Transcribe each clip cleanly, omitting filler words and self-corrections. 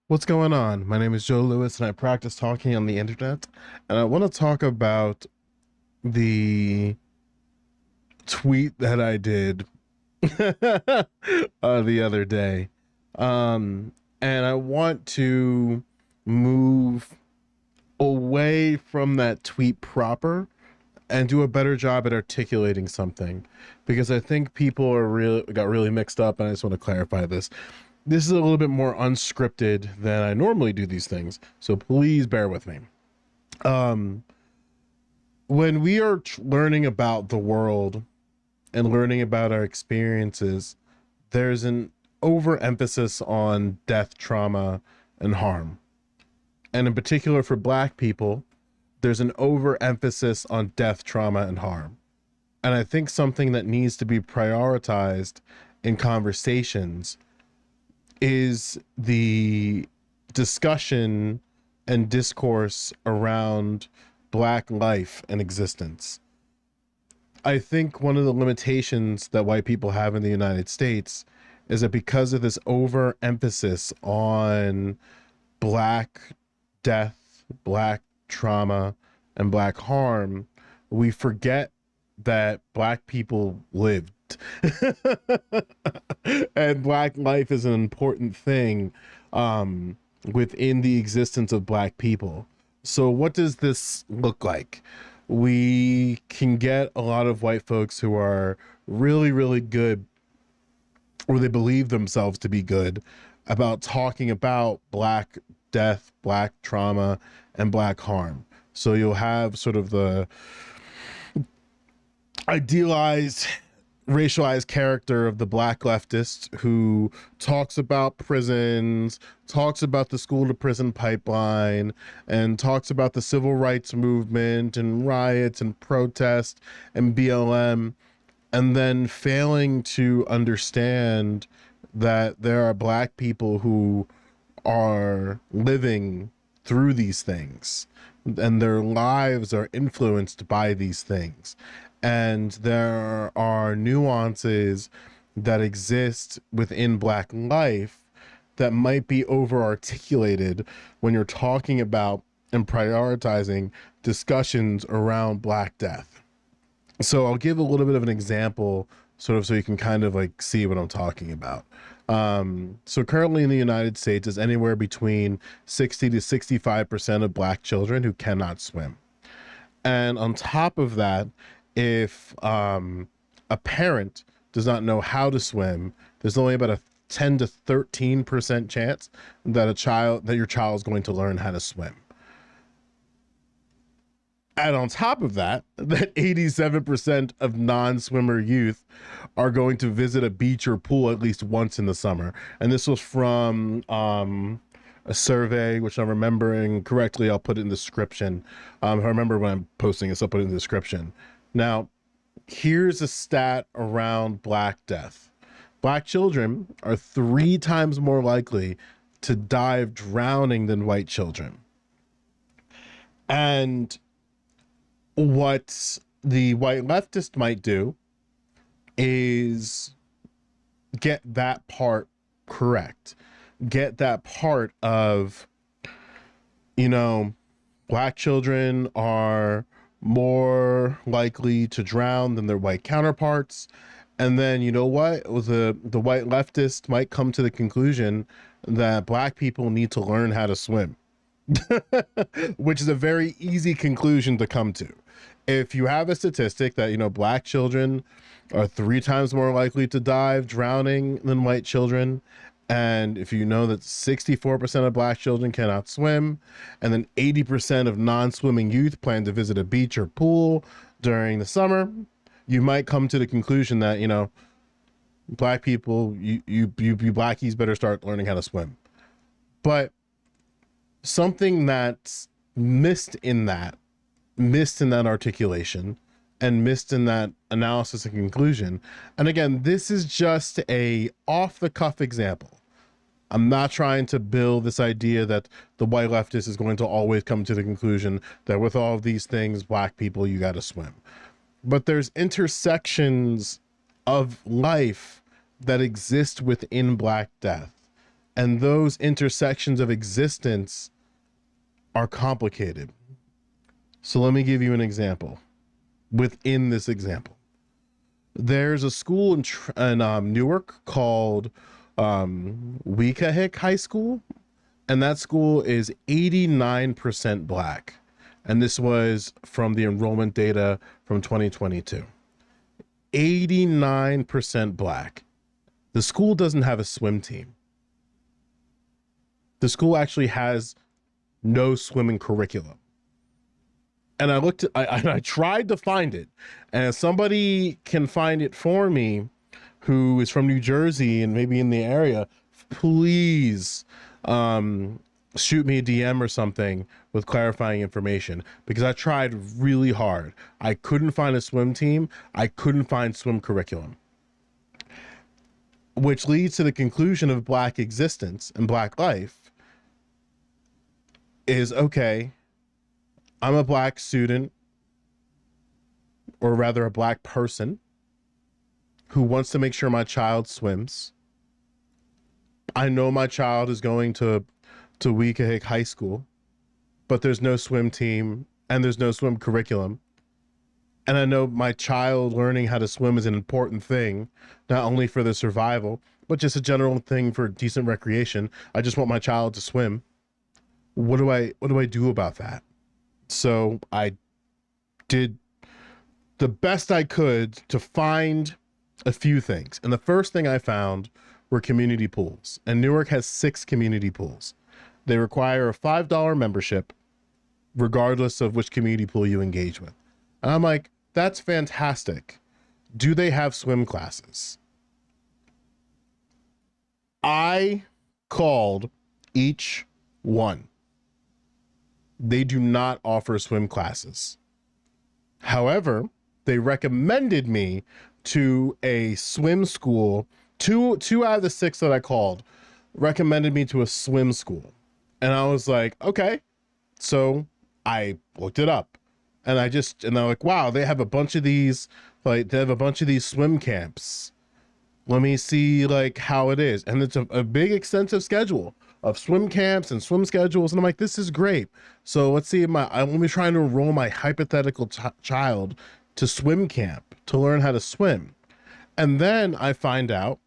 What's going on? My name is Joe Lewis and I practice talking on the internet. And I want to talk about the tweet that I did the other day. And I want to move away from that tweet proper and do a better job at articulating something because I think people are got really mixed up, and I just want to clarify this. This is a little bit more unscripted than I normally do these things, so please bear with me. Um, when we are learning about the world and learning about our experiences, there's an overemphasis on death, trauma, and harm. And in particular for Black people, there's an overemphasis on death, trauma, and harm. And I think something that needs to be prioritized in conversations is the discussion and discourse around Black life and existence. I think one of the limitations that white people have in the United States is that because of this overemphasis on Black death, Black trauma, and Black harm, we forget that Black people lived. And Black life is an important thing within the existence of Black people. So, what does this look like? We can get a lot of white folks who are really, really good, or they believe themselves to be good, about talking about Black death, Black trauma, and Black harm. So you'll have sort of the idealized, racialized character of the Black leftist who talks about prisons, talks about the school to prison pipeline, and talks about the civil rights movement and riots and protest and BLM, and then failing to understand that there are Black people who are living through these things and their lives are influenced by these things. And there are nuances that exist within Black life that might be over articulated when you're talking about and prioritizing discussions around Black death. So I'll give a little bit of an example, sort of, so you can kind of like see what I'm talking about. So currently in the United States is anywhere between 60 to 65% of Black children who cannot swim. And on top of that, if a parent does not know how to swim, there's only about a 10 to 13% chance that your child is going to learn how to swim. And on top of that, that 87% of non-swimmer youth are going to visit a beach or pool at least once in the summer. And this was from a survey, which I'm remembering correctly. I'll put it in the description. I remember when I'm posting this, I'll put it in the description. Now, here's a stat around Black death. Black children are 3 times more likely to die of drowning than white children. And what the white leftist might do is get that part correct. Get that part of, Black children are more likely to drown than their white counterparts. And then, you know what? The white leftist might come to the conclusion that Black people need to learn how to swim. Which is a very easy conclusion to come to. If you have a statistic that, Black children are 3 times more likely to die of drowning than white children, and if you know that 64% of Black children cannot swim, and then 80% of non-swimming youth plan to visit a beach or pool during the summer, you might come to the conclusion that, Black people, you Blackies better start learning how to swim. But something that's missed in that articulation and missed in that analysis and conclusion. And again, this is just a off the cuff example. I'm not trying to build this idea that the white leftist is going to always come to the conclusion that with all of these things, Black people, you got to swim. But there's intersections of life that exist within Black death. And those intersections of existence are complicated. So let me give you an example. Within this example, there's a school in Newark called Weekahick High School, and that school is 89% black. And this was from the enrollment data from 2022. 89% black. The school doesn't have a swim team. The school actually has no swimming curriculum. And I tried to find it, and if somebody can find it for me who is from New Jersey and maybe in the area, please shoot me a DM or something with clarifying information, because I tried really hard. I couldn't find a swim team. I couldn't find swim curriculum, which leads to the conclusion of black existence and black life is, okay, I'm a black student, or rather a black person, who wants to make sure my child swims. I know my child is going to Weekahick High School, but there's no swim team and there's no swim curriculum. And I know my child learning how to swim is an important thing, not only for their survival, but just a general thing for decent recreation. I just want my child to swim. What do I do about that? So I did the best I could to find a few things. And the first thing I found were community pools. And Newark has 6 community pools. They require a $5 membership, regardless of which community pool you engage with. And I'm like, that's fantastic. Do they have swim classes? I called each one. They do not offer swim classes. However, they recommended me to a swim school. Two out of the 6 that I called recommended me to a swim school. And I was like, okay. So I looked it up, and I'm like, wow, they have a bunch of these, swim camps. Let me see like how it is. And it's a big extensive schedule of swim camps and swim schedules. And I'm like, this is great. So let's see, I'm trying to enroll my hypothetical child to swim camp to learn how to swim. And then I find out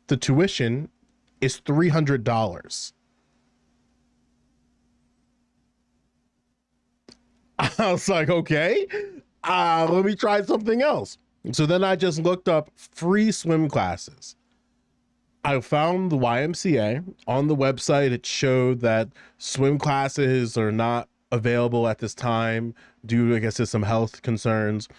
the tuition is $300. I was like, okay, let me try something else. So then I just looked up free swim classes. I found the YMCA on the website. It showed that swim classes are not available at this time due to, I guess, to some health concerns.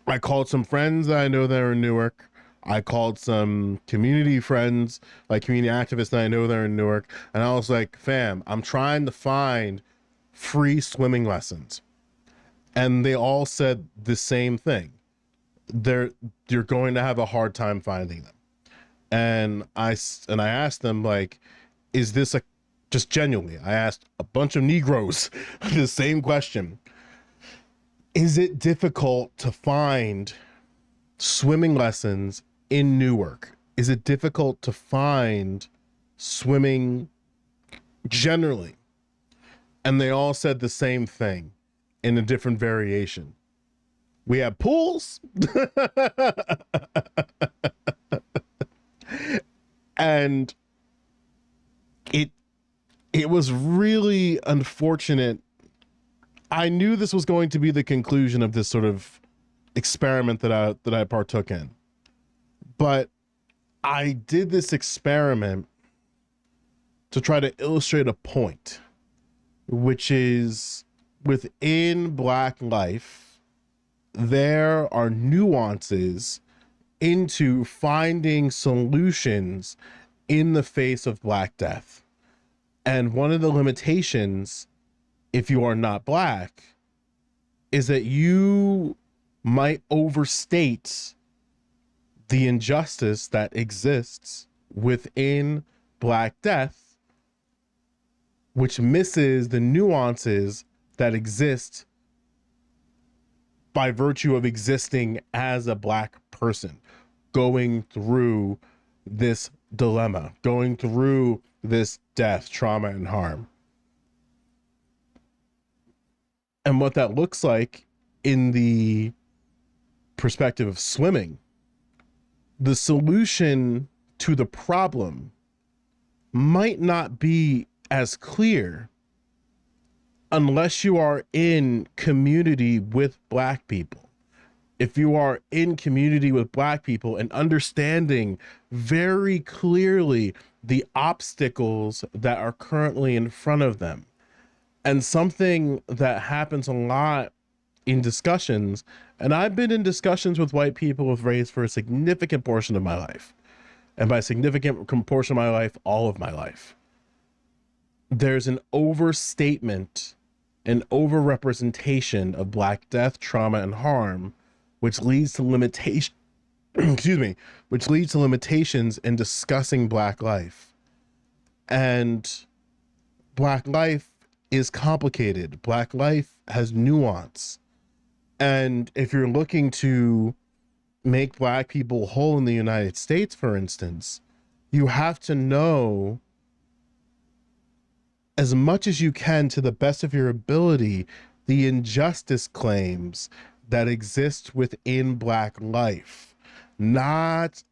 I called some friends that I know that are in Newark. I called some community friends, like community activists that I know that are in Newark. And I was like, fam, I'm trying to find free swimming lessons. And they all said the same thing. You're going to have a hard time finding them. And I asked them, like, is this just genuinely, I asked a bunch of Negroes the same question. Is it difficult to find swimming lessons in Newark? Is it difficult to find swimming generally? And they all said the same thing in a different variation. We have pools. And it was really unfortunate. I knew this was going to be the conclusion of this sort of experiment that I partook in. But I did this experiment to try to illustrate a point, which is within Black life, there are nuances into finding solutions in the face of Black death. And one of the limitations, if you are not Black, is that you might overstate the injustice that exists within Black death, which misses the nuances that exist by virtue of existing as a Black person, going through this dilemma, going through this death, trauma, and harm. And what that looks like in the perspective of swimming, the solution to the problem might not be as clear unless you are in community with Black people. If you are in community with Black people and understanding very clearly the obstacles that are currently in front of them. And something that happens a lot in discussions, and I've been in discussions with white people with race for a significant portion of my life. And by significant portion of my life, all of my life. There's an overstatement, an overrepresentation of Black death, trauma, and harm, which leads to limitation, excuse me, which leads to limitations in discussing Black life. And Black life is complicated. Black life has nuance. And if you're looking to make Black people whole in the United States, for instance, you have to know as much as you can, to the best of your ability, the injustice claims that exist within Black life. Not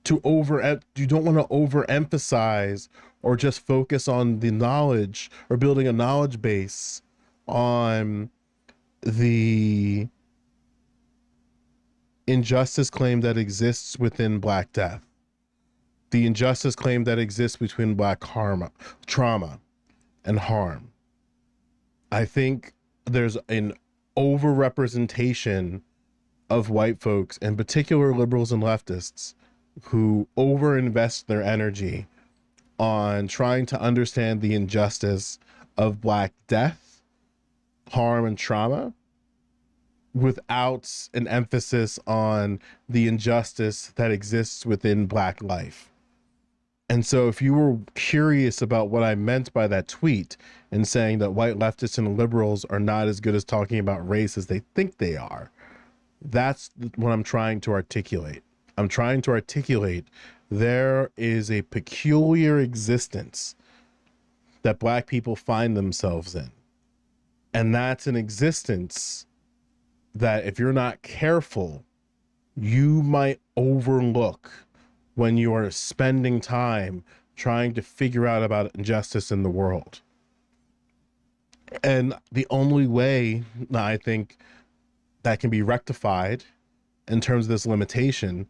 to you don't want to overemphasize or just focus on the knowledge or building a knowledge base on the injustice claim that exists within Black death, the injustice claim that exists between Black trauma and harm. I think there's an overrepresentation of white folks, in particular liberals and leftists, who overinvest their energy on trying to understand the injustice of Black death, harm, and trauma, without an emphasis on the injustice that exists within Black life. And so if you were curious about what I meant by that tweet and saying that white leftists and liberals are not as good as talking about race as they think they are, that's what I'm trying to articulate. I'm trying to articulate there is a peculiar existence that Black people find themselves in. And that's an existence that if you're not careful, you might overlook when you are spending time trying to figure out about injustice in the world. And the only way that I think that can be rectified in terms of this limitation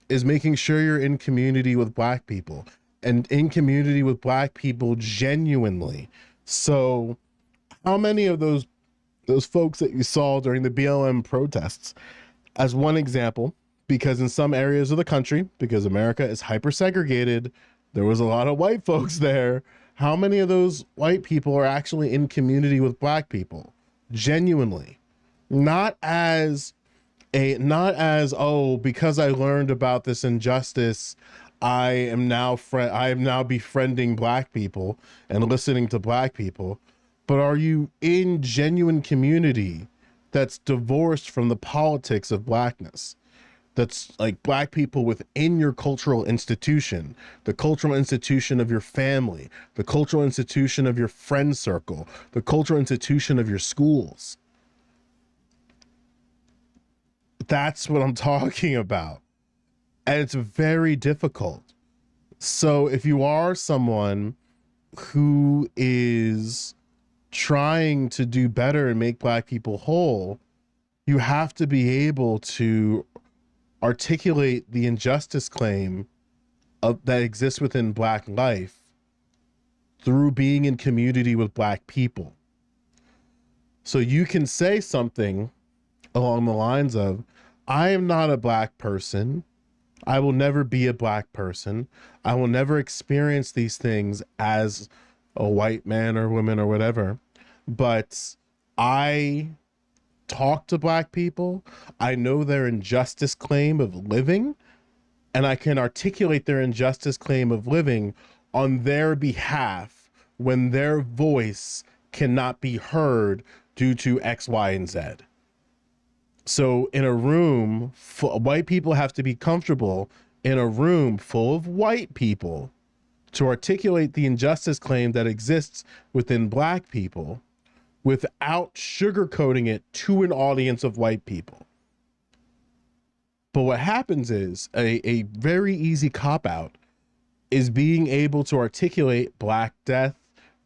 is making sure you're in community with Black people, and in community with Black people genuinely. So how many of those folks that you saw during the BLM protests, as one example, because in some areas of the country, because America is hyper segregated, there was a lot of white folks there. How many of those white people are actually in community with Black people? Genuinely. Not as, oh, because I learned about this injustice, I am now befriending Black people and listening to Black people. But are you in genuine community that's divorced from the politics of Blackness? That's like Black people within your cultural institution, the cultural institution of your family, the cultural institution of your friend circle, the cultural institution of your schools. That's what I'm talking about. And it's very difficult. So if you are someone who is trying to do better and make Black people whole, you have to be able to articulate the injustice claim that exists within Black life through being in community with Black people. So you can say something along the lines of, I am not a Black person. I will never be a Black person. I will never experience these things as a white man or woman or whatever. But I talk to Black people. I know their injustice claim of living, and I can articulate their injustice claim of living on their behalf when their voice cannot be heard due to X, Y, and Z. So in a room, white people have to be comfortable in a room full of white people to articulate the injustice claim that exists within black people without sugarcoating it to an audience of white people. But what happens is a very easy cop-out is being able to articulate black death,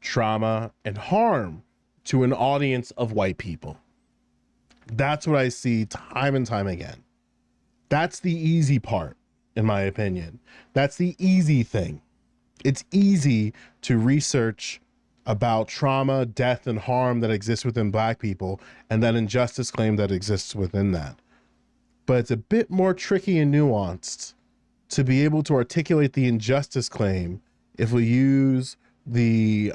trauma, and harm to an audience of white people. That's what I see time and time again. That's the easy part, in my opinion. That's the easy thing. It's easy to research about trauma, death, and harm that exists within black people and that injustice claim that exists within that. But it's a bit more tricky and nuanced to be able to articulate the injustice claim if we use the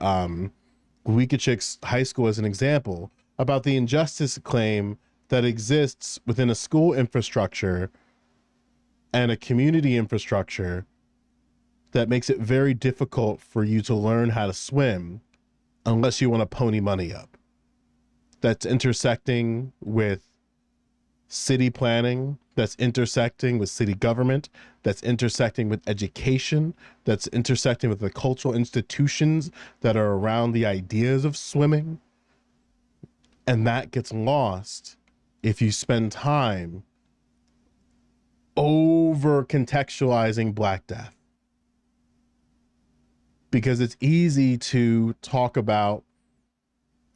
Weekachicks High School as an example, about the injustice claim that exists within a school infrastructure and a community infrastructure that makes it very difficult for you to learn how to swim unless you want to pony money up. That's intersecting with city planning, that's intersecting with city government, that's intersecting with education, that's intersecting with the cultural institutions that are around the ideas of swimming. And that gets lost if you spend time over contextualizing Black Death. Because it's easy to talk about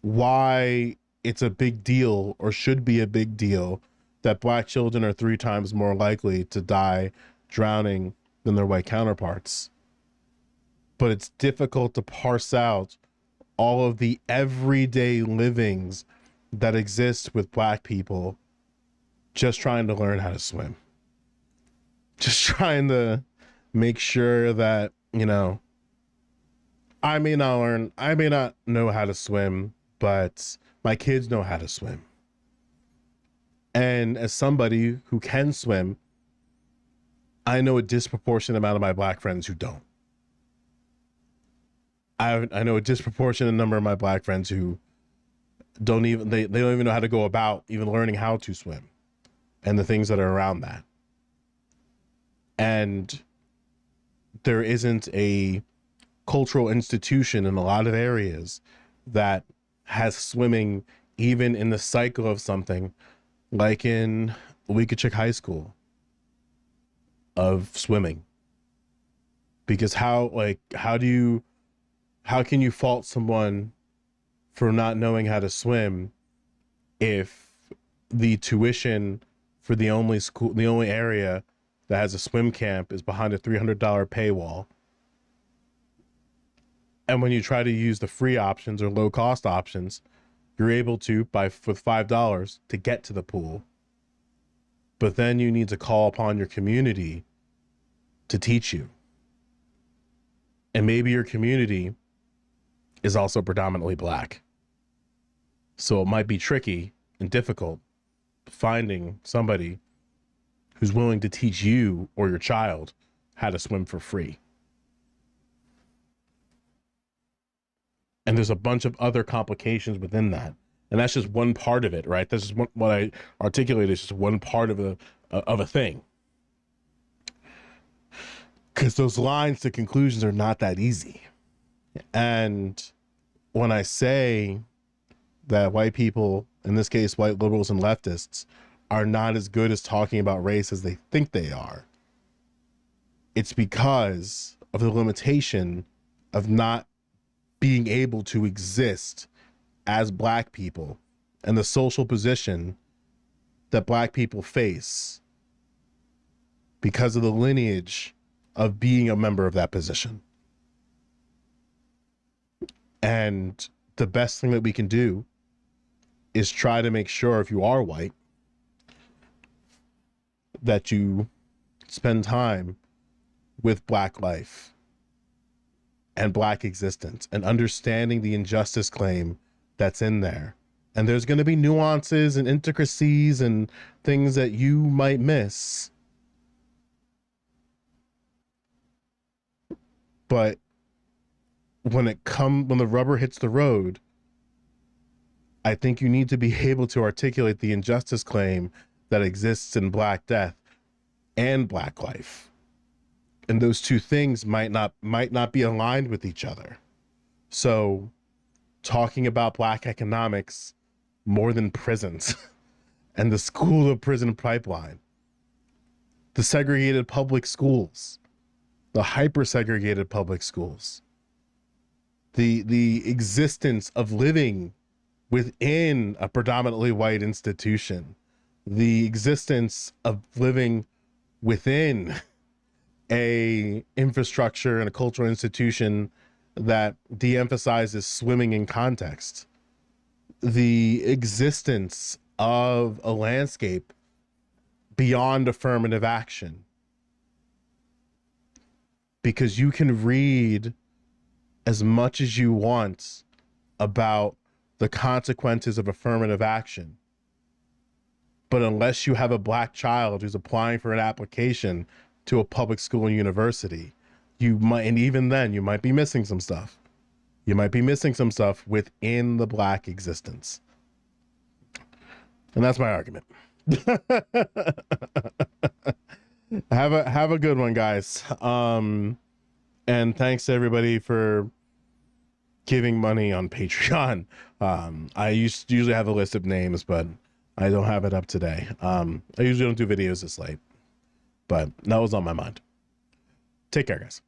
why it's a big deal or should be a big deal that Black children are 3 times more likely to die drowning than their white counterparts. But it's difficult to parse out all of the everyday livings that exist with Black people just trying to learn how to swim. Just trying to make sure that, you know, I may not know how to swim, but my kids know how to swim. And as somebody who can swim, I know a disproportionate amount of my Black friends who don't. I know a disproportionate number of my Black friends who don't even know how to go about even learning how to swim and the things that are around that. And there isn't a cultural institution in a lot of areas that has swimming even in the cycle of something, like in Weekachicks High School, of swimming. Because how can you fault someone for not knowing how to swim if the tuition for the only area that has a swim camp is behind a $300 paywall? And when you try to use the free options or low cost options, you're able to, with $5 to get to the pool. But then you need to call upon your community to teach you. And maybe your community is also predominantly Black. So it might be tricky and difficult finding somebody who's willing to teach you or your child how to swim for free. And there's a bunch of other complications within that. And that's just one part of it, right? This is what I articulate is just one part of a thing. Because those lines to conclusions are not that easy. And when I say that white people, in this case, white liberals and leftists, are not as good as talking about race as they think they are, it's because of the limitation of not being able to exist as Black people and the social position that Black people face because of the lineage of being a member of that position. And the best thing that we can do is try to make sure, if you are white, that you spend time with Black life and Black existence and understanding the injustice claim that's in there. And there's going to be nuances and intricacies and things that you might miss. But when the rubber hits the road, I think you need to be able to articulate the injustice claim that exists in Black death and Black life. and those two things might not be aligned with each other. So talking about Black economics more than prisons and the school to prison pipeline, the segregated public schools, the hyper segregated public schools, the existence of living within a predominantly white institution, the existence of living within a infrastructure and a cultural institution that de-emphasizes swimming in context, the existence of a landscape beyond affirmative action. Because you can read as much as you want about the consequences of affirmative action, but unless you have a Black child who's applying for an application to a public school and university, you might, and even then, you might be missing some stuff. You might be missing some stuff within the Black existence. And that's my argument. Have a good one, guys. And thanks to everybody for giving money on Patreon. I usually have a list of names, but I don't have it up today. I usually don't do videos this late, but that was on my mind. Take care, guys.